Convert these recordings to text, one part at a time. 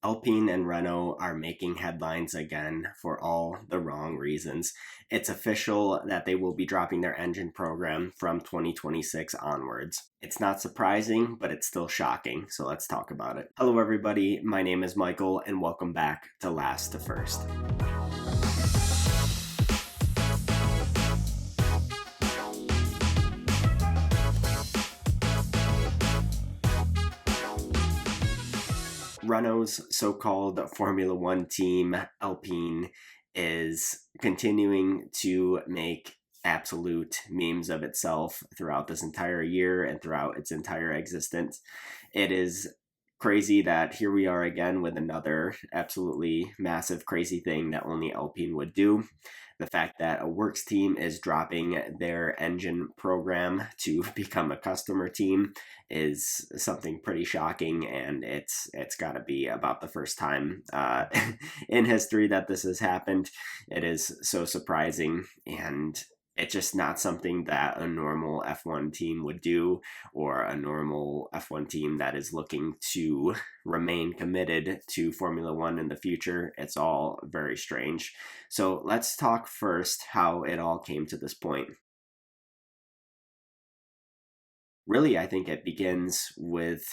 Alpine and Renault are making headlines again for all the wrong reasons. It's official that they will be dropping their engine program from 2026 onwards. It's not surprising, but it's still shocking, so let's talk about it. Hello, everybody. My name is Michael, and welcome back to Last to First. Renault's so-called Formula One team, Alpine, is continuing to make absolute memes of itself throughout this entire year and throughout its entire existence. It is crazy that here we are again with another absolutely massive, crazy thing that only Alpine would do. The fact that a works team is dropping their engine program to become a customer team is something pretty shocking, and it's got to be about the first time in history that this has happened. It is so surprising, and it's just not something that a normal F1 team would do, or a normal F1 team that is looking to remain committed to Formula One in the future. It's all very strange. So let's talk first how it all came to this point. Really, I think it begins with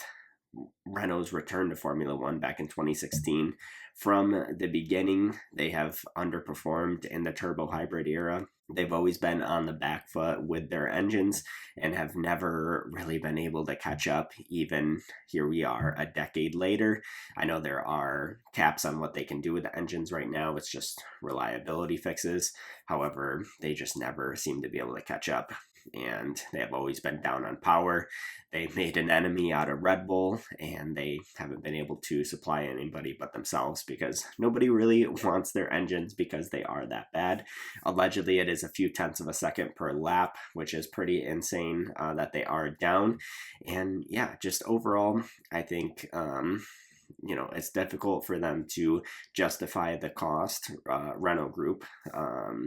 Renault's return to Formula One back in 2016. From the beginning, they have underperformed in the turbo hybrid era. They've always been on the back foot with their engines and have never really been able to catch up. Even here we are a decade later. I know there are caps on what they can do with the engines right now. It's just reliability fixes. However, they just never seem to be able to catch up, and they have always been down on power. They made an enemy out of Red Bull, and they haven't been able to supply anybody but themselves because nobody really wants their engines because they are that bad. Allegedly, it is a few tenths of a second per lap, which is pretty insane that they are down. And yeah, just overall, I think it's difficult for them to justify the cost. Renault Group,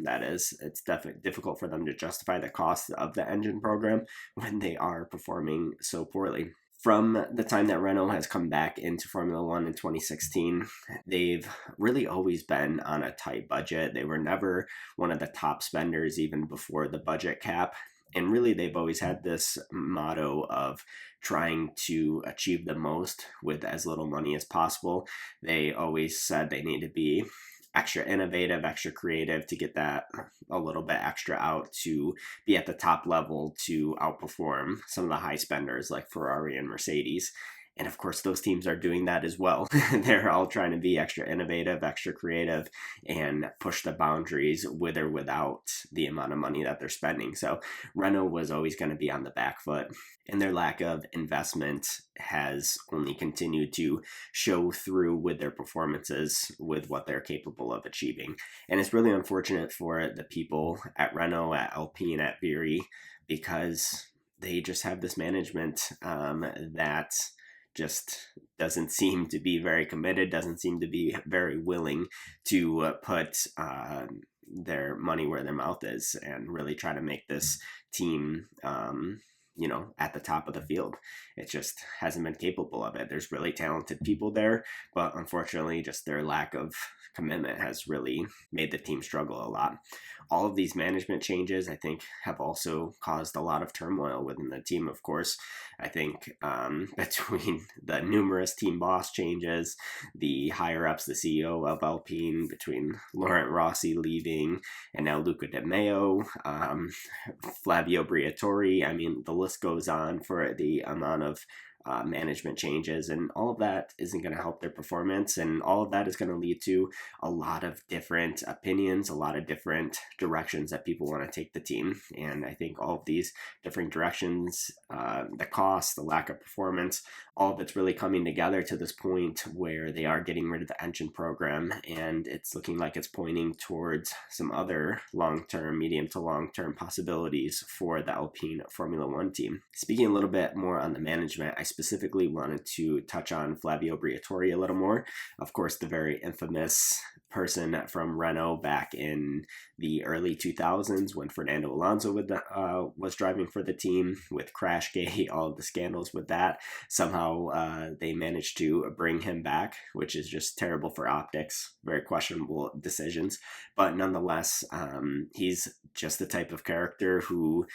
that is, it's definitely difficult for them to justify the cost of the engine program when they are performing so poorly. From the time that Renault has come back into Formula One in 2016, they've really always been on a tight budget. They were never one of the top spenders even before the budget cap. And really, they've always had this motto of trying to achieve the most with as little money as possible. They always said they need to be extra innovative, extra creative to get that a little bit extra out, to be at the top level, to outperform some of the high spenders like Ferrari and Mercedes. And of course, those teams are doing that as well. They're all trying to be extra innovative, extra creative, and push the boundaries with or without the amount of money that they're spending. So Renault was always going to be on the back foot, and their lack of investment has only continued to show through with their performances, with what they're capable of achieving. And it's really unfortunate for the people at Renault, at Alpine, at Viry, because they just have this management that just doesn't seem to be very committed, doesn't seem to be very willing to put their money where their mouth is and really try to make this team at the top of the field. It just hasn't been capable of it. There's really talented people there, but unfortunately just their lack of commitment has really made the team struggle a lot. All of these management changes, I think, have also caused a lot of turmoil within the team, of course. I think between the numerous team boss changes, the higher-ups, the CEO of Alpine, between Laurent Rossi leaving, and now Luca De Meo, Flavio Briatore, I mean, the list goes on for the amount of management changes, and all of that isn't going to help their performance, and all of that is going to lead to a lot of different opinions, a lot of different directions that people want to take the team. And I think all of these different directions, the cost, the lack of performance, all of it's really coming together to this point where they are getting rid of the engine program, and it's looking like it's pointing towards some other long-term, medium to long-term possibilities for the Alpine Formula One team. Speaking a little bit more on the management, I specifically wanted to touch on Flavio Briatore a little more. Of course, the very infamous person from Renault back in the early 2000s when Fernando Alonso was driving for the team with Crashgate, all of the scandals with that. Somehow they managed to bring him back, which is just terrible for optics, very questionable decisions. But nonetheless, he's just the type of character who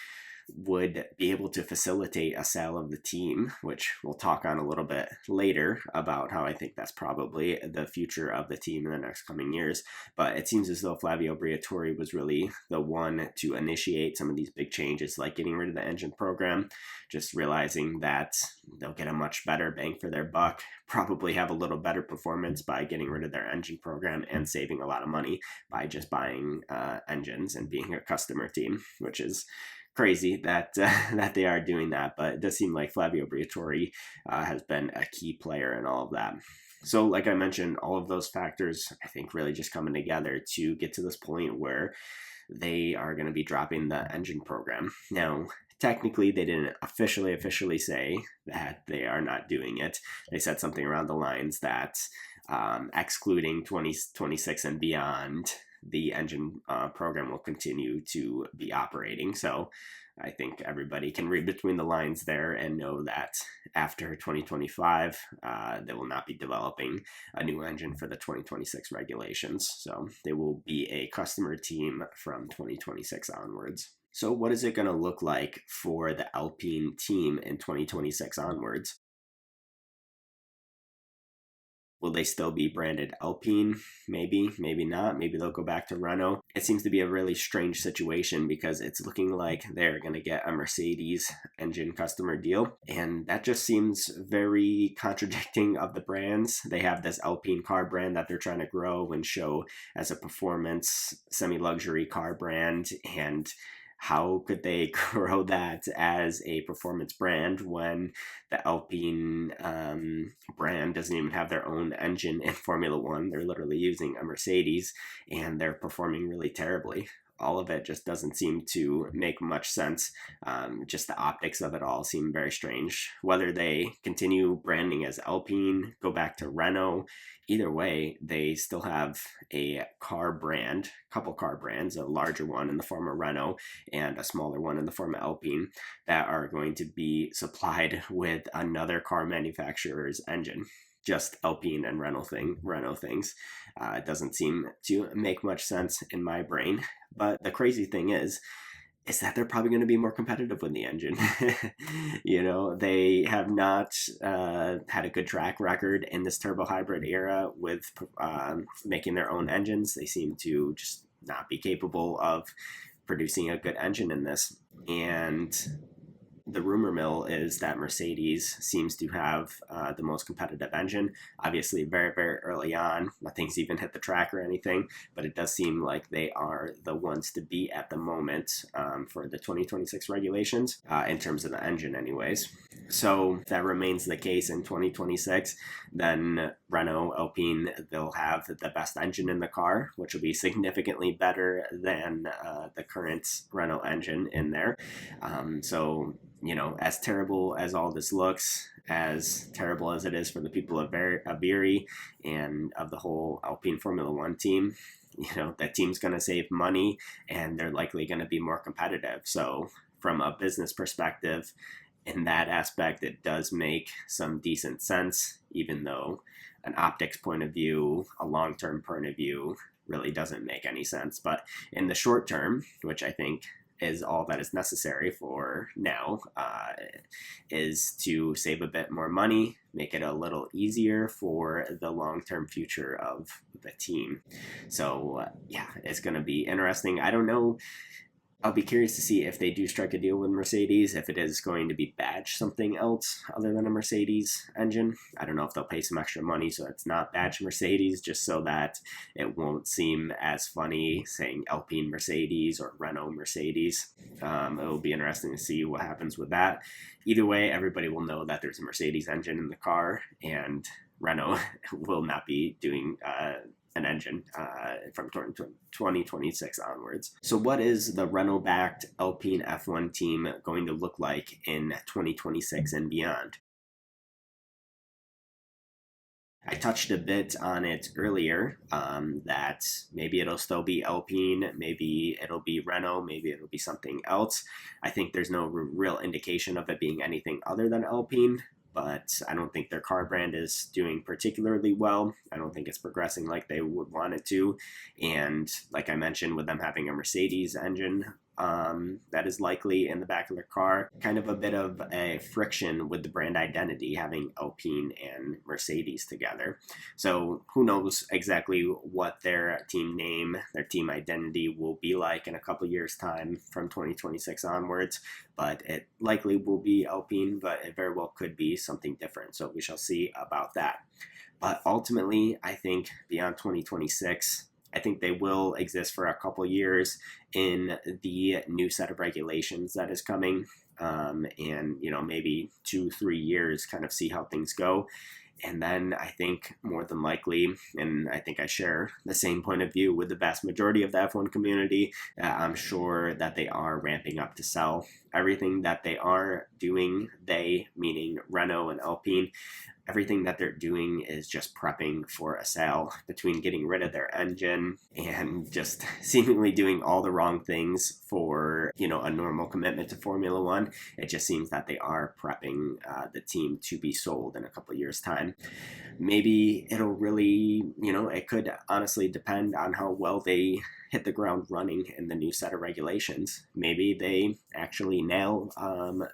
would be able to facilitate a sale of the team, which we'll talk on a little bit later about how I think that's probably the future of the team in the next coming years. But it seems as though Flavio Briatore was really the one to initiate some of these big changes, like getting rid of the engine program, just realizing that they'll get a much better bang for their buck, probably have a little better performance by getting rid of their engine program and saving a lot of money by just buying engines and being a customer team, which is crazy that that they are doing that, but it does seem like Flavio Briatore has been a key player in all of that. So, like I mentioned, all of those factors, I think, really just coming together to get to this point where they are going to be dropping the engine program. Now, technically, they didn't officially say that they are not doing it. They said something around the lines that excluding 2026 and beyond, the engine program will continue to be operating. So I think everybody can read between the lines there and know that after 2025, they will not be developing a new engine for the 2026 regulations. So they will be a customer team from 2026 onwards. So what is it going to look like for the Alpine team in 2026 onwards? Will they still be branded Alpine? Maybe, maybe not. Maybe they'll go back to Renault. It seems to be a really strange situation because it's looking like they're going to get a Mercedes engine customer deal. And that just seems very contradicting of the brands. They have this Alpine car brand that they're trying to grow and show as a performance semi-luxury car brand. And how could they grow that as a performance brand when the Alpine brand doesn't even have their own engine in Formula One? They're literally using a Mercedes and they're performing really terribly. All of it just doesn't seem to make much sense. Just the optics of it all seem very strange. Whether they continue branding as Alpine, go back to Renault, either way, they still have a car brand, couple car brands, a larger one in the form of Renault and a smaller one in the form of Alpine, that are going to be supplied with another car manufacturer's engine. Just Alpine and Renault things. It doesn't seem to make much sense in my brain. But the crazy thing is that they're probably going to be more competitive with the engine. They have not had a good track record in this turbo hybrid era with making their own engines. They seem to just not be capable of producing a good engine in this. And the rumor mill is that Mercedes seems to have the most competitive engine. Obviously, very, very early on, nothing's even hit the track or anything, but it does seem like they are the ones to beat at the moment for the 2026 regulations, in terms of the engine anyways. So if that remains the case in 2026, then Renault, Alpine, they'll have the best engine in the car, which will be significantly better than the current Renault engine in there. So, as terrible as all this looks, as terrible as it is for the people of Aviri and of the whole Alpine Formula One team, that team's going to save money and they're likely going to be more competitive. So from a business perspective, in that aspect, it does make some decent sense, even though an optics point of view, a long-term point of view, really doesn't make any sense. But in the short term, which I think is all that is necessary for now, is to save a bit more money, make it a little easier for the long-term future of the team. So it's going to be interesting. I don't know. I'll be curious to see if they do strike a deal with Mercedes, if it is going to be badged something else other than a Mercedes engine. I don't know if they'll pay some extra money so it's not badged Mercedes, just so that it won't seem as funny saying Alpine Mercedes or Renault Mercedes. It will be interesting to see what happens with that. Either way, everybody will know that there's a Mercedes engine in the car, and Renault will not be doing an engine from 2026 onwards. So what is the Renault-backed Alpine F1 team going to look like in 2026 and beyond? I touched a bit on it earlier, that maybe it'll still be Alpine, maybe it'll be Renault, maybe it'll be something else. I think there's no real indication of it being anything other than Alpine, but I don't think their car brand is doing particularly well. I don't think it's progressing like they would want it to. And like I mentioned, with them having a Mercedes engine, that is likely in the back of the car, kind of a bit of a friction with the brand identity having Alpine and Mercedes together. So who knows exactly what their team name, their team identity will be like in a couple years' time from 2026 onwards. But it likely will be Alpine, but it very well could be something different. So we shall see about that. But ultimately, I think beyond 2026, I think they will exist for a couple years in the new set of regulations that is coming. And, maybe 2-3 years, kind of see how things go. And then I think more than likely, and I think I share the same point of view with the vast majority of the F1 community, I'm sure that they are ramping up to sell everything that they are doing. They, meaning Renault and Alpine, everything that they're doing is just prepping for a sale, between getting rid of their engine and just seemingly doing all the wrong things for, a normal commitment to Formula One. It just seems that they are prepping the team to be sold in a couple of years' time. Maybe it'll really, it could honestly depend on how well they hit the ground running in the new set of regulations. Maybe they actually nail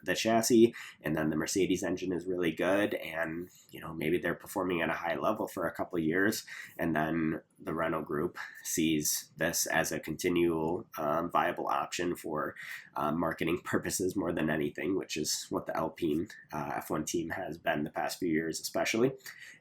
the chassis, and then the Mercedes engine is really good, and maybe they're performing at a high level for a couple of years, and then the Renault group sees this as a continual viable option for marketing purposes more than anything, which is what the Alpine F1 team has been the past few years especially.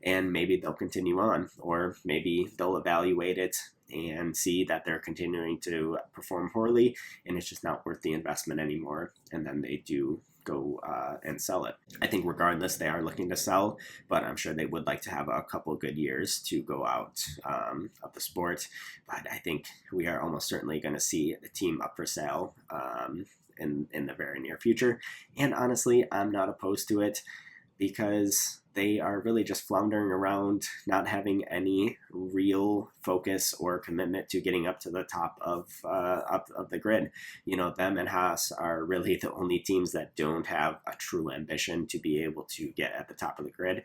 And maybe they'll continue on, or maybe they'll evaluate it and see that they're continuing to perform poorly and it's just not worth the investment anymore, and then they do go and sell it. I think regardless, they are looking to sell, but I'm sure they would like to have a couple good years to go out of the sport. But I think we are almost certainly going to see the team up for sale in the very near future. And honestly, I'm not opposed to it, because they are really just floundering around, not having any real focus or commitment to getting up to the top of the grid. Them and Haas are really the only teams that don't have a true ambition to be able to get at the top of the grid.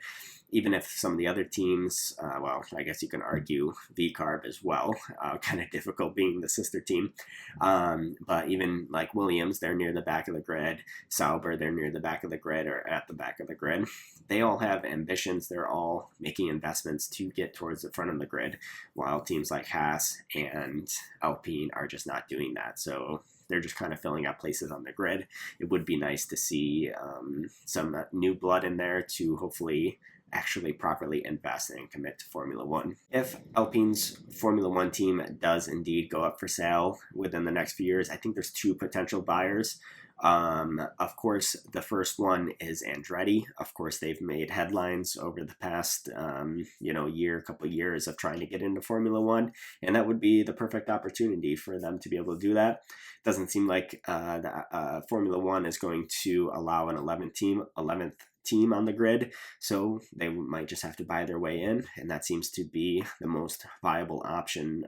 Even if some of the other teams, I guess you can argue VCarb as well, kind of difficult being the sister team. But even like Williams, they're near the back of the grid. Sauber, they're near the back of the grid or at the back of the grid. They all have ambitions. They're all making investments to get towards the front of the grid, while teams like Haas and Alpine are just not doing that. So they're just kind of filling out places on the grid. It would be nice to see some new blood in there to hopefully actually properly invest and commit to Formula One. If Alpine's Formula One team does indeed go up for sale within the next few years, I think there's two potential buyers. Of course, the first one is Andretti. Of course, they've made headlines over the past, couple of years of trying to get into Formula One, and that would be the perfect opportunity for them to be able to do that. Doesn't seem like the Formula One is going to allow an 11th team on the grid, so they might just have to buy their way in, and that seems to be the most viable option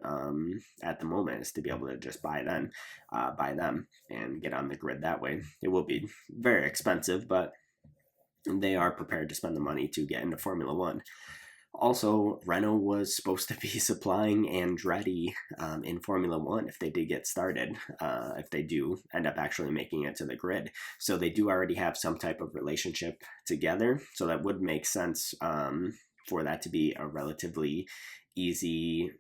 at the moment, is to be able to just buy them and get on the grid that way. It will be very expensive, but they are prepared to spend the money to get into Formula One. Also, Renault was supposed to be supplying Andretti in Formula One if they did get started, if they do end up actually making it to the grid. So they do already have some type of relationship together. So that would make sense for that to be a relatively easy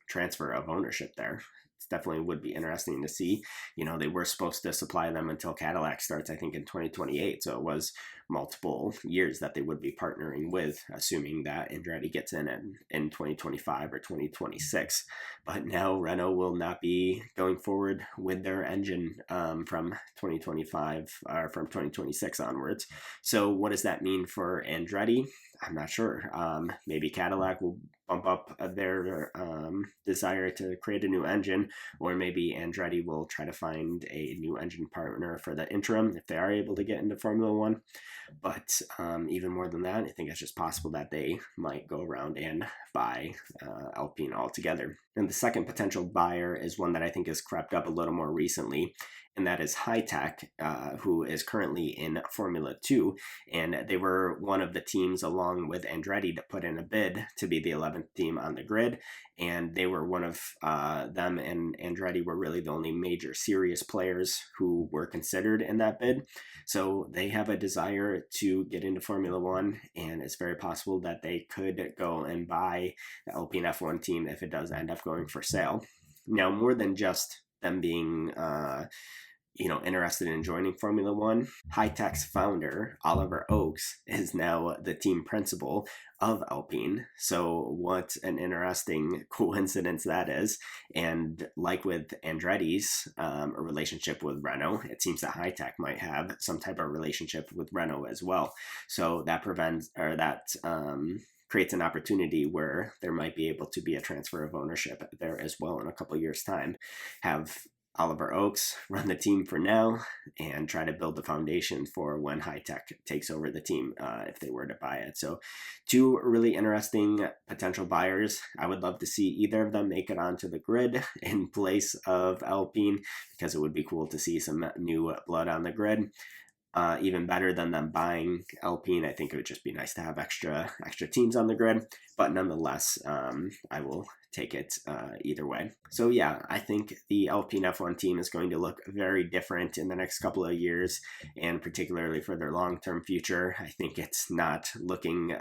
transfer of ownership there. Definitely would be interesting to see. They were supposed to supply them until Cadillac starts, I think, in 2028. So it was multiple years that they would be partnering with, assuming that Andretti gets in 2025 or 2026. But now Renault will not be going forward with their engine from 2025 or from 2026 onwards. So what does that mean for Andretti? I'm not sure. Maybe Cadillac will bump up their desire to create a new engine, or maybe Andretti will try to find a new engine partner for the interim if they are able to get into Formula One. But even more than that, I think it's just possible that they might go around and buy Alpine altogether. And the second potential buyer is one that I think has crept up a little more recently, and that is High Tech, who is currently in Formula 2. And they were one of the teams, along with Andretti, to put in a bid to be the 11th team on the grid. And they were one of them and Andretti were really the only major serious players who were considered in that bid. So they have a desire to get into Formula One, and it's very possible that they could go and buy the Alpine F1 team if it does end up going for sale. Now, more than just them being interested in joining Formula One, High Tech's founder, Oliver Oakes, is now the team principal of Alpine. So what an interesting coincidence that is. And like with Andretti's relationship with Renault, it seems that High Tech might have some type of relationship with Renault as well. So that creates an opportunity where there might be able to be a transfer of ownership there as well in a couple of years' time. Have Oliver Oakes run the team for now and try to build the foundation for when High Tech takes over the team if they were to buy it. So two really interesting potential buyers. I would love to see either of them make it onto the grid in place of Alpine, because it would be cool to see some new blood on the grid. Even better than them buying Alpine. I think it would just be nice to have extra teams on the grid, but nonetheless, I will take it either way. So yeah, I think the Alpine F1 team is going to look very different in the next couple of years, and particularly for their long-term future. I think it's not looking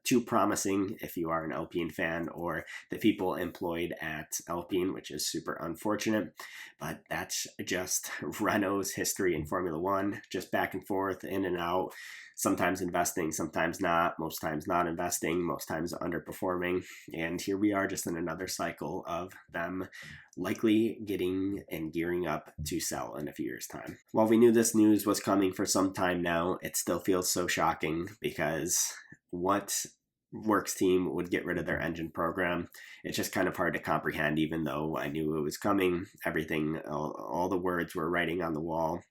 too promising if you are an Alpine fan or the people employed at Alpine, which is super unfortunate, but that's just Renault's history in Formula One, just back and forth, in and out, sometimes investing, sometimes not, most times not investing, most times underperforming. And here we are just in another cycle of them likely getting and gearing up to sell in a few years' time. While we knew this news was coming for some time now, it still feels so shocking, because what works team would get rid of their engine program? It's just kind of hard to comprehend, even though I knew it was coming. Everything, all the words were writing on the wall,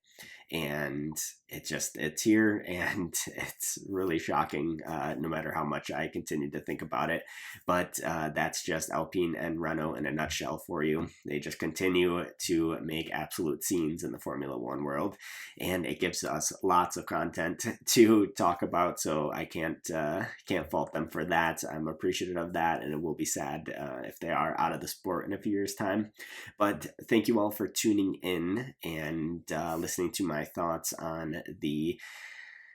and it's here, and it's really shocking, no matter how much I continue to think about it. But that's just Alpine and Renault in a nutshell for you. They just continue to make absolute scenes in the Formula One world, and it gives us lots of content to talk about, so I can't fault them for that. I'm appreciative of that, and it will be sad if they are out of the sport in a few years' time. But thank you all for tuning in and listening to my thoughts on the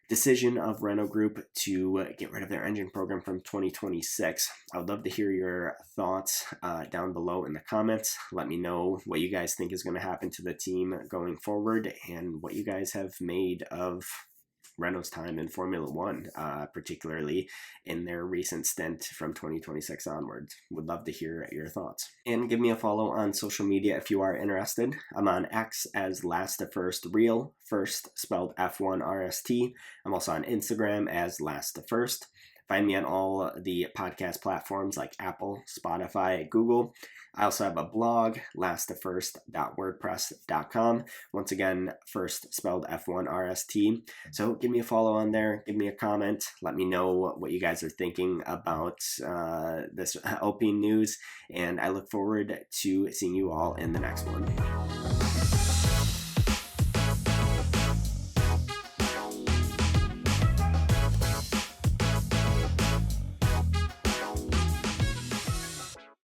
decision of Renault Group to get rid of their engine program from 2026. I would love to hear your thoughts down below in the comments. Let me know what you guys think is going to happen to the team going forward, and what you guys have made of Renault's time in Formula One, particularly in their recent stint from 2026 onwards. Would love to hear your thoughts. And give me a follow on social media if you are interested. I'm on X as Last to First Real, first spelled F1RST. I'm also on Instagram as Last to First. Find me on all the podcast platforms like Apple, Spotify, Google. I also have a blog, lasttofirst.wordpress.com. Once again, first spelled F1RST. So give me a follow on there. Give me a comment. Let me know what you guys are thinking about this Alpine news. And I look forward to seeing you all in the next one.